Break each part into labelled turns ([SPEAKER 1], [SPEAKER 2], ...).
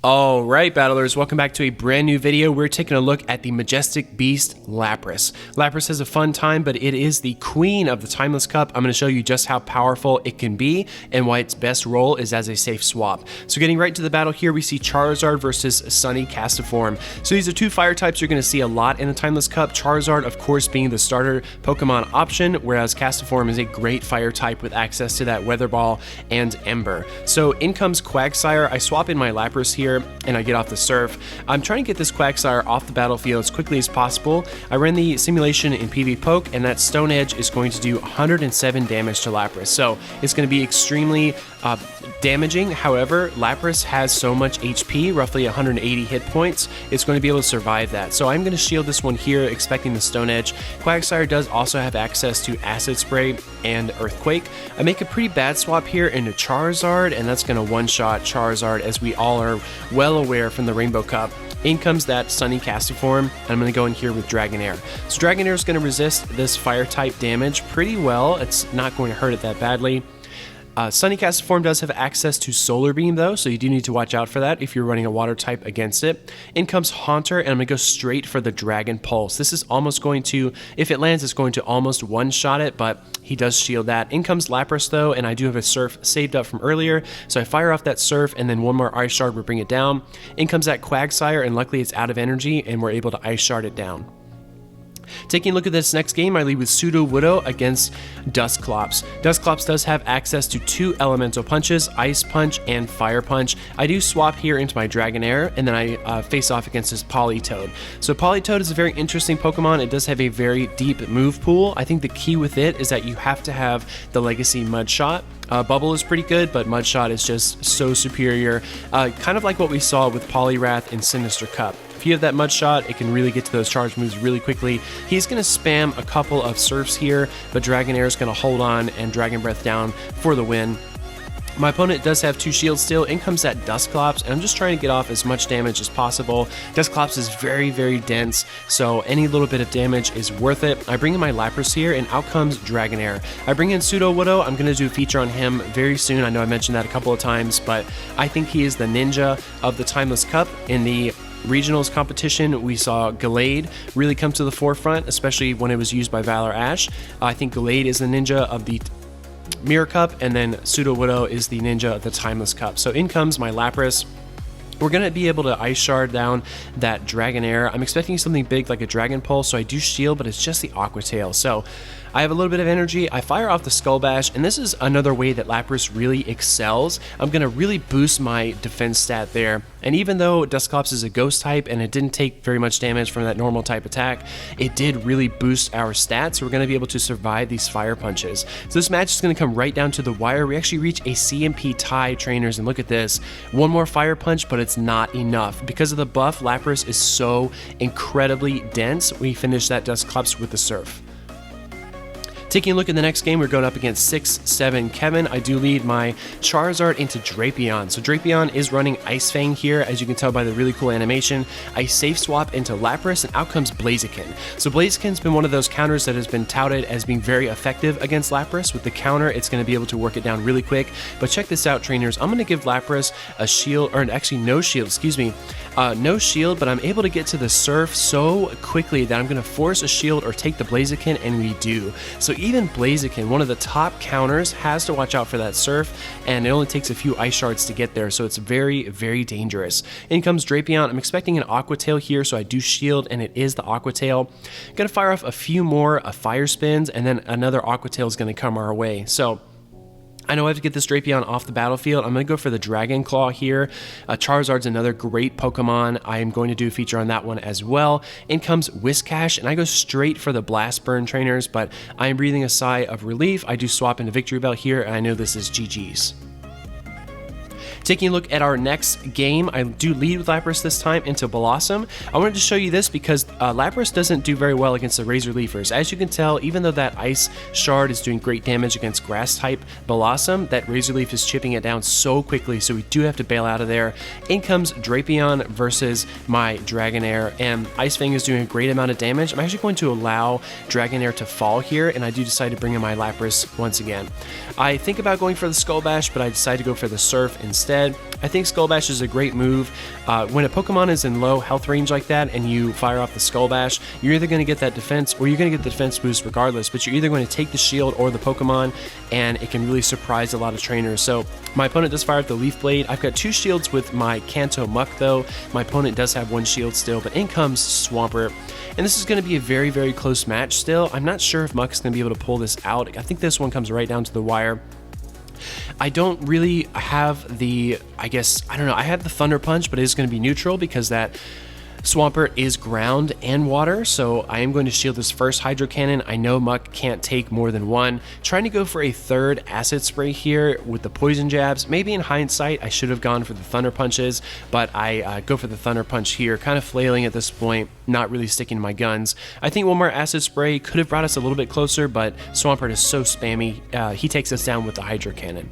[SPEAKER 1] Alright battlers, welcome back to a brand new video. We're taking a look at the majestic beast Lapras. Lapras has a fun time, but it is the queen of the Timeless Cup. I'm going to show you just how powerful it can be and why its best role is as a safe swap. So getting right to the battle here, we see Charizard versus Sunny Castiform. So these are two fire types you're going to see a lot in the Timeless Cup. Charizard, of course, being the starter Pokemon option, whereas Castiform is a great fire type with access to that Weather Ball and Ember. So in comes Quagsire. I swap in my Lapras here and I get off the Surf. I'm trying to get this Quagsire off the battlefield as quickly as possible. I ran the simulation in PvP Poke, and that Stone Edge is going to do 107 damage to Lapras. So it's going to be extremely damaging. However, Lapras has so much HP, roughly 180 hit points, it's going to be able to survive that. So I'm going to shield this one here, expecting the Stone Edge. Quagsire does also have access to Acid Spray and Earthquake. I make a pretty bad swap here into Charizard, and that's going to one-shot Charizard, as we all are well aware from the Rainbow Cup. In comes that Sunny Castiform, and I'm going to go in here with Dragonair. So Dragonair is going to resist this fire type damage pretty well. It's not going to hurt it that badly. Sunny Castiform does have access to Solar Beam though, so you do need to watch out for that if you're running a water type against it. In comes Haunter, and I'm going to go straight for the Dragon Pulse. This is almost going to, if it lands, it's going to almost one-shot it, but he does shield that. In comes Lapras though, and I do have a Surf saved up from earlier, so I fire off that Surf, and then one more Ice Shard will bring it down. In comes that Quagsire, and luckily it's out of energy, and we're able to Ice Shard it down. Taking a look at this next game, I lead with Sudowoodo against Dusclops. Dusclops does have access to two elemental punches, Ice Punch and Fire Punch. I do swap here into my Dragonair, and then I face off against his Politoed. So Politoed is a very interesting Pokemon. It does have a very deep move pool. I think the key with it is that you have to have the Legacy Mudshot. Bubble is pretty good, but Mudshot is just so superior. Kind of like what we saw with Poliwrath in Sinister Cup. If you have that Mudshot, it can really get to those charge moves really quickly. He's going to spam a couple of Surfs here, but Dragonair is going to hold on and Dragon Breath down for the win. My opponent does have two shields still. In comes that Dusclops, and I'm just trying to get off as much damage as possible. Dusclops is very, very dense, so any little bit of damage is worth it. I bring in my Lapras here, and out comes Dragonair. I bring in Sudowoodo. I'm going to do a feature on him very soon. I know I mentioned that a couple of times, but I think he is the ninja of the Timeless Cup. In the regionals competition, we saw Gallade really come to the forefront, especially when it was used by Valor Ash. I think Gallade is the ninja of the Mirror Cup, and then Sudowoodo is the ninja of the Timeless Cup. So in comes my Lapras. We're going to be able to Ice Shard down that Dragonair. I'm expecting something big like a Dragon Pulse, so I do shield, but it's just the Aqua Tail. So I have a little bit of energy. I fire off the Skull Bash, and this is another way that Lapras really excels. I'm going to really boost my defense stat there. And even though Dusclops is a ghost type and it didn't take very much damage from that normal type attack, it did really boost our stats. So we're going to be able to survive these fire punches. So this match is going to come right down to the wire. We actually reach a CMP tie, trainers, and look at this. One more fire punch, but it's not enough. Because of the buff, Lapras is so incredibly dense. We finish that Dusclops with the Surf. Taking a look at the next game, we're going up against 6-7 Kevin. I do lead my Charizard into Drapion. So Drapion is running Ice Fang here, as you can tell by the really cool animation. I safe swap into Lapras, and out comes Blaziken. So Blaziken's been one of those counters that has been touted as being very effective against Lapras. With the counter, it's going to be able to work it down really quick. But check this out, trainers. I'm going to give Lapras a shield, or actually no shield, excuse me. No shield, but I'm able to get to the Surf so quickly that I'm going to force a shield or take the Blaziken, and we do. So even Blaziken, one of the top counters, has to watch out for that Surf, and it only takes a few Ice Shards to get there, so it's very, very dangerous. In comes Drapion. I'm expecting an Aqua Tail here, so I do shield, and it is the Aqua Tail. I'm going to fire off a few more Fire Spins, and then another Aqua Tail is going to come our way. So I know I have to get this Drapion off the battlefield. I'm going to go for the Dragon Claw here. Charizard's another great Pokemon. I am going to do a feature on that one as well. In comes Whiscash, and I go straight for the Blast Burn, trainers, but I am breathing a sigh of relief. I do swap into Victory Bell here, and I know this is GG's. Taking a look at our next game, I do lead with Lapras this time into Blossom. I wanted to show you this because Lapras doesn't do very well against the Razor Leafers. As you can tell, even though that Ice Shard is doing great damage against Grass type Blossom, that Razor Leaf is chipping it down so quickly, so we do have to bail out of there. In comes Drapion versus my Dragonair, and Ice Fang is doing a great amount of damage. I'm actually going to allow Dragonair to fall here, and I do decide to bring in my Lapras once again. I think about going for the Skull Bash, but I decide to go for the Surf instead. instead. I think Skull Bash is a great move. When a Pokemon is in low health range like that and you fire off the Skull Bash, you're either going to get that defense or you're going to get the defense boost regardless, but you're either going to take the shield or the Pokemon, and it can really surprise a lot of trainers. So my opponent does fire up the Leaf Blade. I've got 2 shields with my Kanto Muck though. My opponent does have 1 shield still, but in comes Swampert. And this is going to be a very, very close match still. I'm not sure if Muck is going to be able to pull this out. I think this one comes right down to the wire. I don't really have the, I don't know, I have the Thunder Punch, but it is going to be neutral because that Swampert is ground and water, so I am going to shield this first Hydro Cannon. I know Muck can't take more than 1. Trying to go for a 3rd Acid Spray here with the Poison Jabs. Maybe in hindsight, I should have gone for the Thunder Punches, but I go for the Thunder Punch here, kind of flailing at this point, not really sticking to my guns. I think one more Acid Spray could have brought us a little bit closer, but Swampert is so spammy. He takes us down with the Hydro Cannon.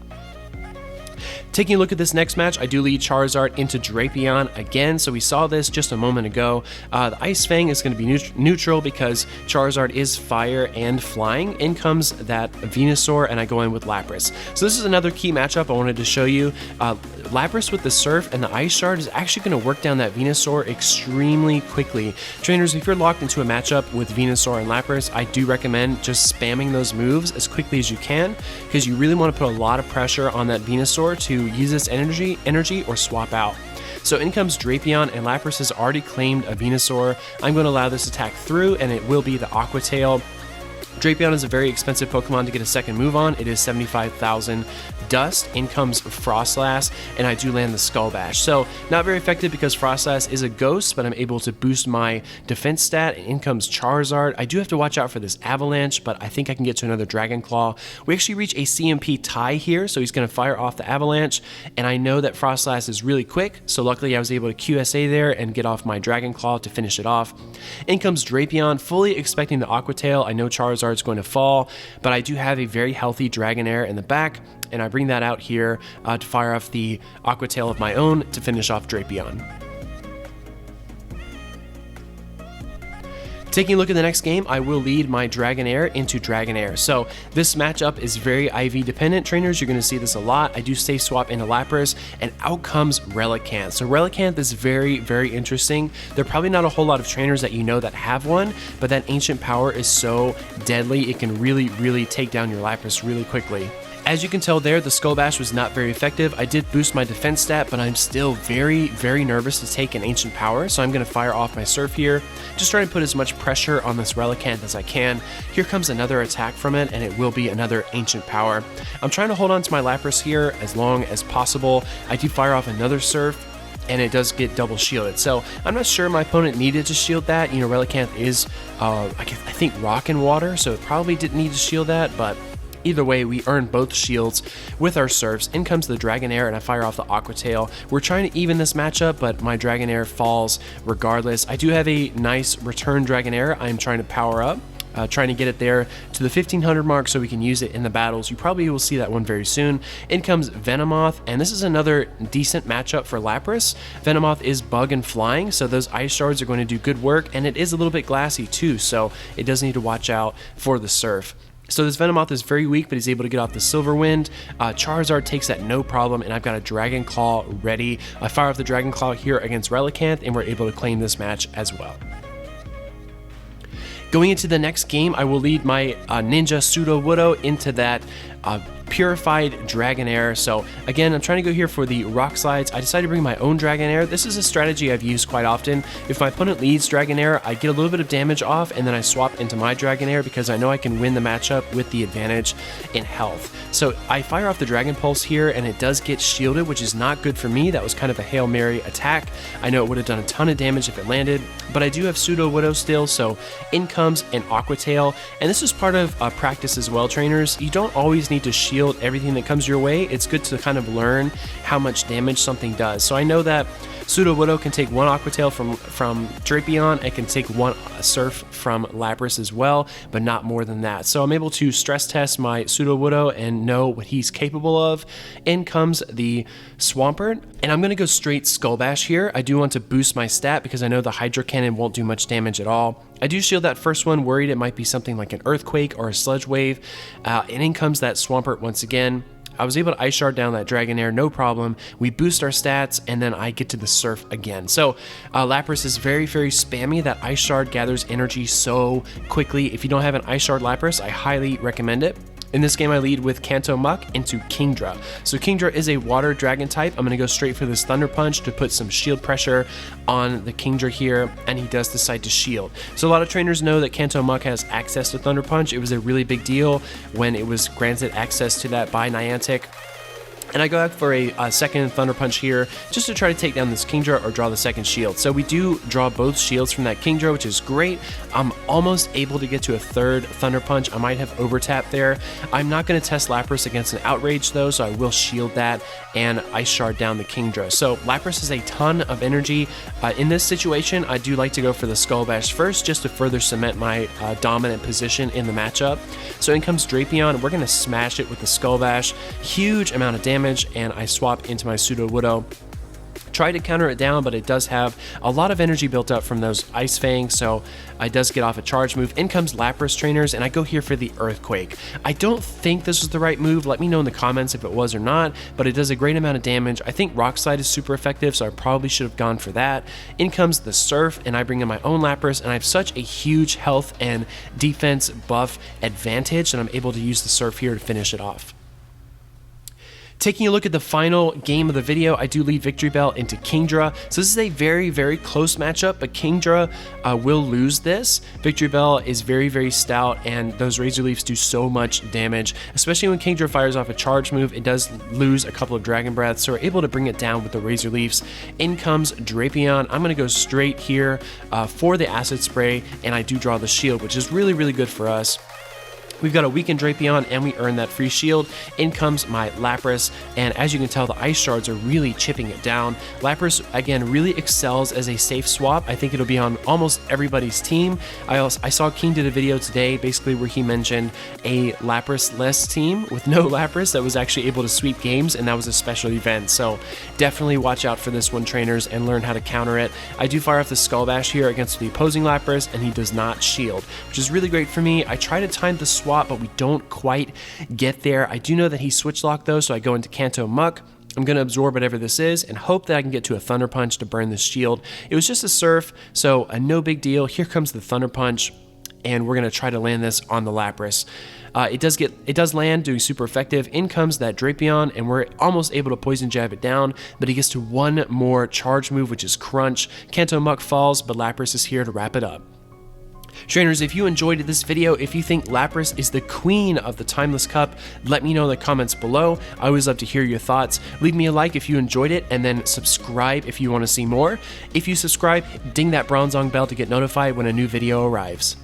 [SPEAKER 1] Taking a look at this next match, I do lead Charizard into Drapion again, so we saw this just a moment ago. The Ice Fang is going to be neutral because Charizard is fire and flying. In comes that Venusaur, and I go in with Lapras. So this is another key matchup I wanted to show you. Lapras with the Surf and the Ice Shard is actually going to work down that Venusaur extremely quickly. Trainers, if you're locked into a matchup with Venusaur and Lapras, I do recommend just spamming those moves as quickly as you can, because you really want to put a lot of pressure on that Venusaur to use this energy or swap out. So in comes Drapion, and Lapras has already claimed a Venusaur. I'm going to allow this attack through, and it will be the Aqua Tail. Drapion is a very expensive Pokemon to get a second move on. It is 75,000 dust. In comes Froslass, and I do land the Skull Bash. So not very effective because Froslass is a ghost, but I'm able to boost my defense stat. And in comes Charizard. I do have to watch out for this Avalanche, but I think I can get to another Dragon Claw. We actually reach a CMP tie here, so he's going to fire off the Avalanche, and I know that Froslass is really quick, so luckily I was able to QSA there and get off my Dragon Claw to finish it off. In comes Drapion, fully expecting the Aqua Tail. I know Charizard is going to fall, but I do have a very healthy Dragonair in the back, and I bring that out here to fire off the Aqua Tail of my own to finish off Drapion. Taking a look at the next game, I will lead my Dragonair into Dragonair. So this matchup is very IV dependent. Trainers, you're going to see this a lot. I do safe swap into Lapras, and out comes Relicanth. So Relicanth is very, very interesting. There are probably not a whole lot of trainers that you know that have one, but that ancient power is so deadly, it can really, really take down your Lapras really quickly. As you can tell there, the Skull Bash was not very effective. I did boost my defense stat, but I'm still very, very nervous to take an Ancient Power, so I'm going to fire off my Surf here. Just try to put as much pressure on this Relicanth as I can. Here comes another attack from it, and it will be another Ancient Power. I'm trying to hold on to my Lapras here as long as possible. I do fire off another Surf, and it does get double shielded. So I'm not sure my opponent needed to shield that. You know, Relicanth is, I think, rock and water, so it probably didn't need to shield that, but either way, we earn both shields with our Surfs. In comes the Dragonair, and I fire off the Aqua Tail. We're trying to even this matchup, but my Dragonair falls regardless. I do have a nice return Dragonair I'm trying to power up. Trying to get it there to the 1500 mark so we can use it in the battles. You probably will see that one very soon. In comes Venomoth, and this is another decent matchup for Lapras. Venomoth is bug and flying, so those Ice Shards are going to do good work, and it is a little bit glassy too, so it does need to watch out for the Surf. So this Venomoth is very weak, but he's able to get off the Silver Wind. Charizard takes that no problem, and I've got a Dragon Claw ready. I fire off the Dragon Claw here against Relicanth, and we're able to claim this match as well. Going into the next game, I will lead my Ninja Sudowoodo into that Purified Dragonair. So again, I'm trying to go here for the Rock Slides. I decided to bring my own Dragonair. This is a strategy I've used quite often. If my opponent leads Dragonair, I get a little bit of damage off, and then I swap into my Dragonair because I know I can win the matchup with the advantage in health. So I fire off the Dragon Pulse here, and it does get shielded, which is not good for me. That was kind of a Hail Mary attack. I know it would have done a ton of damage if it landed, but I do have Sudowoodo still, so in comes an Aqua Tail, and this is part of practice as well, trainers. You don't always need to shield everything that comes your way. It's good to kind of learn how much damage something does. So I know that Sudowoodo can take one Aqua Tail from Drapion. It can take one Surf from Lapras as well, but not more than that. So I'm able to stress test my Sudowoodo and know what he's capable of. In comes the Swampert, and I'm going to go straight Skull Bash here. I do want to boost my stat because I know the Hydro Cannon won't do much damage at all. I do shield that first one, worried it might be something like an Earthquake or a Sludge Wave, and in comes that Swampert once again. I was able to Ice Shard down that Dragonair, no problem. We boost our stats, and then I get to the Surf again. So Lapras is very, very spammy. That Ice Shard gathers energy so quickly. If you don't have an Ice Shard Lapras, I highly recommend it. In this game, I lead with Kanto Muck into Kingdra. So Kingdra is a water dragon type. I'm going to go straight for this Thunder Punch to put some shield pressure on the Kingdra here, and he does decide to shield. So a lot of trainers know that Kanto Muck has access to Thunder Punch. It was a really big deal when it was granted access to that by Niantic. And I go out for a second Thunder Punch here just to try to take down this Kingdra or draw the second shield. So we do draw both shields from that Kingdra, which is great. I'm almost able to get to a third Thunder Punch. I might have overtapped there. I'm not going to test Lapras against an Outrage though, so I will shield that and Ice Shard down the Kingdra. So Lapras has a ton of energy. In this situation, I do like to go for the Skull Bash first just to further cement my dominant position in the matchup. So in comes Drapion. We're going to smash it with the Skull Bash. Huge amount of damage, and I swap into my Sudowoodo. Try to counter it down, but it does have a lot of energy built up from those Ice Fangs, so I does get off a charge move. In comes Lapras trainers, and I go here for the Earthquake. I don't think this was the right move. Let me know in the comments if it was or not, but it does a great amount of damage. I think Rock Slide is super effective, so I probably should have gone for that. In comes the Surf, and I bring in my own Lapras, and I have such a huge health and defense buff advantage that I'm able to use the Surf here to finish it off. Taking a look at the final game of the video, I do lead Victory Bell into Kingdra. So this is a very, very close matchup, but Kingdra will lose this. Victory Bell is very, very stout, and those Razor Leafs do so much damage, especially when Kingdra fires off a charge move. It does lose a couple of Dragon Breaths, so we're able to bring it down with the Razor Leafs. In comes Drapion. I'm going to go straight here for the Acid Spray, and I do draw the shield, which is really, really good for us. We've got a weakened Drapion, and we earn that free shield. In comes my Lapras, and as you can tell, the Ice Shards are really chipping it down. Lapras, again, really excels as a safe swap. I think it'll be on almost everybody's team. I saw King did a video today, basically where he mentioned a Lapras-less team with no Lapras that was actually able to sweep games, and that was a special event. So definitely watch out for this one, trainers, and learn how to counter it. I do fire off the Skull Bash here against the opposing Lapras, and he does not shield, which is really great for me. I try to time the swap, but we don't quite get there. I do know that he switch locked though, so I go into Kanto Muck. I'm going to absorb whatever this is and hope that I can get to a Thunder Punch to burn this shield. It was just a Surf, so no big deal. Here comes the Thunder Punch, and we're going to try to land this on the Lapras. It does land, doing super effective. In comes that Drapion, and we're almost able to Poison Jab it down, but he gets to one more charge move, which is Crunch. Kanto Muck falls, but Lapras is here to wrap it up. Trainers, if you enjoyed this video, if you think Lapras is the queen of the Timeless Cup, let me know in the comments below. I always love to hear your thoughts. Leave me a like if you enjoyed it, and then subscribe if you want to see more. If you subscribe, ding that bronze bell to get notified when a new video arrives.